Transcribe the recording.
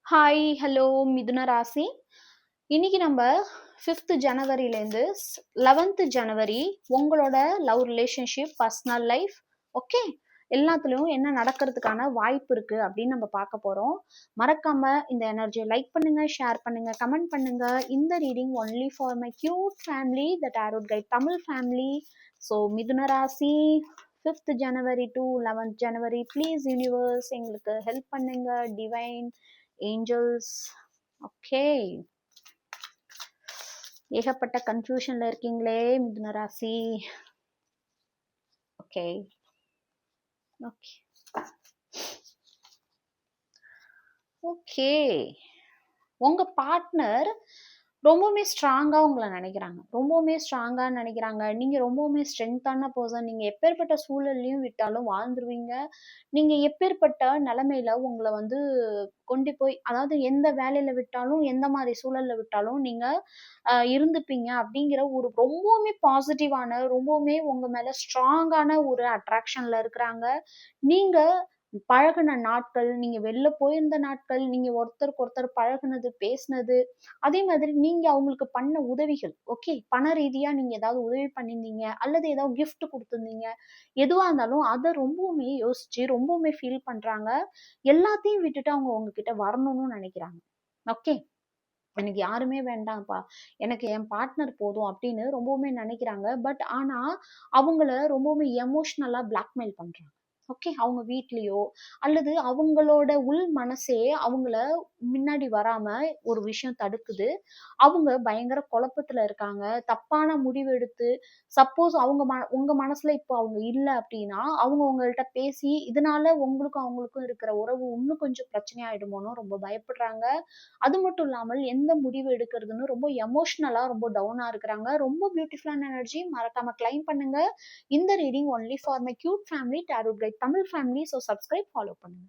Hi hello மிதுன ராசி. இன்னைக்கு நம்ம 5th ஜனவரிலேருந்து 11th ஜனவரி உங்களோட love relationship personal life okay எல்லாத்துலேயும் என்ன நடக்கிறதுக்கான வாய்ப்பு இருக்கு அப்படின்னு நம்ம பார்க்க போறோம். மறக்காம இந்த எனர்ஜியை லைக் பண்ணுங்க, ஷேர் பண்ணுங்க, கமெண்ட் பண்ணுங்க. இந்த reading only for my cute family, the tarot guide Tamil family. So மிதுன ராசி 5th ஜனவரி டு 11th ஜனவரி ப்ளீஸ் யூனிவர்ஸ் எங்களுக்கு ஹெல்ப் பண்ணுங்க. Divine angels. ஓகே, ஏகப்பட்ட கன்ஃபியூஷன்ல இருக்கீங்களே மிதுன ராசி. ஓகே ஓகே ஓகே உங்க பார்ட்னர் ரொம்பவுமே ஸ்ட்ராங்கா உங்களை நினைக்கிறாங்க, ரொம்பவுமே ஸ்ட்ராங்கா நினைக்கிறாங்க. நீங்க ரொம்பவுமே ஸ்ட்ரென்த்தான பர்சன். நீங்க எப்பேற்பட்ட சூழல்லையும் விட்டாலும் வாழ்ந்துருவீங்க. நீங்க எப்பேற்பட்ட நிலைமையில உங்களை வந்து கொண்டு போய், அதாவது எந்த வேலையில விட்டாலும் எந்த மாதிரி சூழல்ல விட்டாலும் நீங்க இருந்துப்பீங்க அப்படிங்கிற ஒரு ரொம்பவுமே பாசிட்டிவான, ரொம்பவுமே உங்க மேல ஸ்ட்ராங்கான ஒரு அட்ராக்ஷன்ல இருக்கிறாங்க. நீங்க பழகுன நாட்கள், நீங்க வெளில போயிருந்த நாட்கள், நீங்க ஒருத்தருக்கு ஒருத்தர் பழகுனது, பேசினது, அதே மாதிரி நீங்க அவங்களுக்கு பண்ண உதவிகள், ஓகே, பண ரீதியா நீங்க ஏதாவது உதவி பண்ணியிருந்தீங்க அல்லது ஏதாவது கிஃப்ட் கொடுத்துருந்தீங்க, எதுவா இருந்தாலும் அதை ரொம்பவுமே யோசிச்சு ரொம்பவுமே ஃபீல் பண்றாங்க. எல்லாத்தையும் விட்டுட்டு அவங்க உங்ககிட்ட வரணும்னு நினைக்கிறாங்க. ஓகே, எனக்கு யாருமே வேண்டாம்ப்பா, எனக்கு என் பார்ட்னர் போதும் அப்படின்னு ரொம்பவுமே நினைக்கிறாங்க. பட் ஆனா அவங்கள ரொம்பவுமே எமோஷ்னலா பிளாக்மெயில் பண்றாங்க. ஓகே, அவங்க வீட்லயோ அல்லது அவங்களோட உள் மனசே அவங்கள முன்னாடி வராம ஒரு விஷயம் தடுக்குது. அவங்க பயங்கர குழப்பத்துல இருக்காங்க. தப்பான முடிவு எடுத்து, சப்போஸ் அவங்க உங்க மனசுல இப்போ அவங்க இல்ல அப்படின்னா, அவங்க உங்கள்ட்ட பேசி இதனால உங்களுக்கும் அவங்களுக்கும் இருக்கிற உறவு இன்னும் கொஞ்சம் பிரச்சனையாயிடுமோன்னு ரொம்ப பயப்படுறாங்க. அது மட்டும் இல்லாமல் எந்த முடிவு எடுக்கிறதுன்னு ரொம்ப எமோஷனலா ரொம்ப டவுனா இருக்கிறாங்க. ரொம்ப பியூட்டிஃபுல்லான எனர்ஜி. மறக்காம கிளைம் பண்ணுங்க. இந்த reading only for my cute family, tarot guide Tamil family. So subscribe, follow பண்ணுங்க.